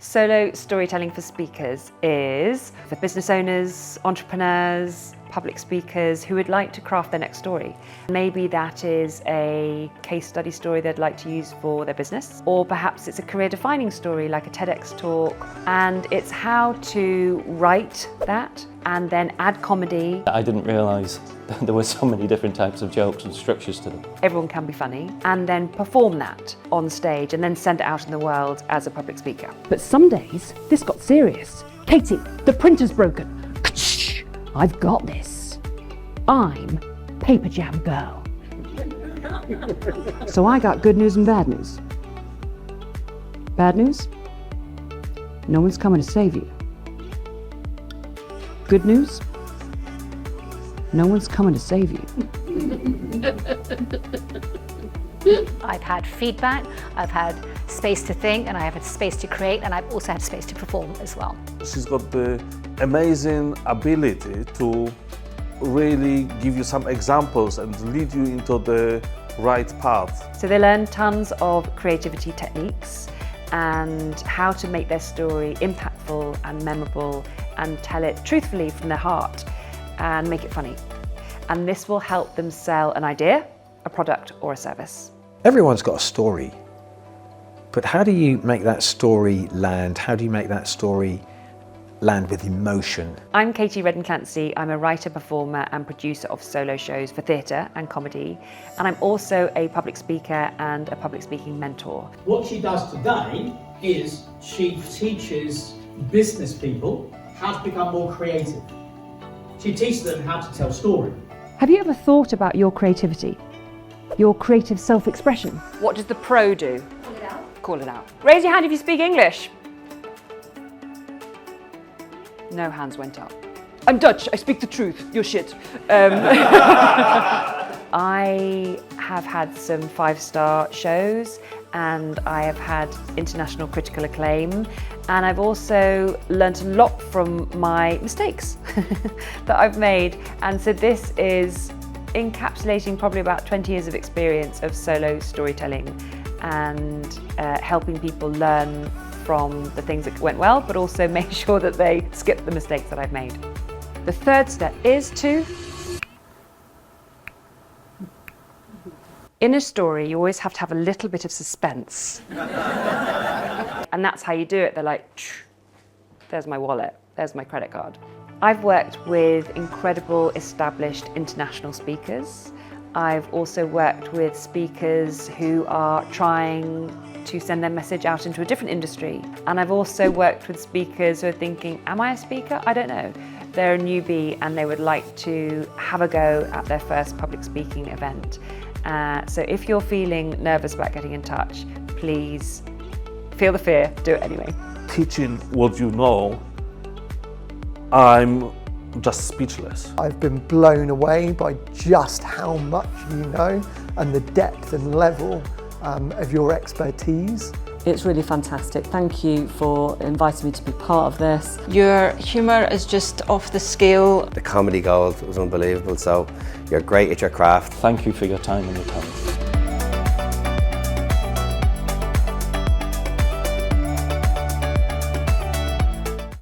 Solo storytelling for speakers is for business owners, entrepreneurs, public speakers who would like to craft their next story. Maybe that is a case study story they'd like to use for their business, or perhaps it's a career-defining story like a TEDx talk, and it's how to write that and then add comedy. I didn't realise there were so many different types of jokes and structures to them. Everyone can be funny, and then perform that on stage and then send it out in the world as a public speaker. But some days, this got serious. Katie, the printer's broken. I've got this. I'm Paper Jam Girl. So I got good news and bad news. Bad news? No one's coming to save you. Good news? No one's coming to save you. I've had feedback, I've had space to think, and I have had space to create, and I've also had space to perform as well. She's got the amazing ability to really give you some examples and lead you into the right path. So they learn tons of creativity techniques and how to make their story impactful and memorable and tell it truthfully from their heart and make it funny. And this will help them sell an idea, a product or a service. Everyone's got a story, but how do you make that story land? How do you make that story land with emotion? I'm Katie Redden-Clancy. I'm a writer, performer and producer of solo shows for theatre and comedy, and I'm also a public speaker and a public speaking mentor. What she does today is she teaches business people how to become more creative. She teaches them how to tell story. Have you ever thought about your creativity? Your creative self-expression? What does the pro do? Call it out. Call it out. Raise your hand if you speak English. No hands went up. I'm Dutch, I speak the truth, you're shit. I have had some 5-star shows and I have had international critical acclaim, and I've also learnt a lot from my mistakes that I've made, and so this is encapsulating probably about 20 years of experience of solo storytelling and helping people learn from the things that went well, but also make sure that they skip the mistakes that I've made. The third step is to... In a story, you always have to have a little bit of suspense. And that's how you do it. They're like, there's my wallet, there's my credit card. I've worked with incredible established international speakers. I've also worked with speakers who are trying to send their message out into a different industry. And I've also worked with speakers who are thinking, am I a speaker? I don't know. They're a newbie and they would like to have a go at their first public speaking event. So if you're feeling nervous about getting in touch, please feel the fear, do it anyway. Teaching what you know, I'm just speechless. I've been blown away by just how much you know and the depth and level of your expertise. It's really fantastic. Thank you for inviting me to be part of this. Your humour is just off the scale. The comedy gold was unbelievable, so you're great at your craft. Thank you for your time and your talent.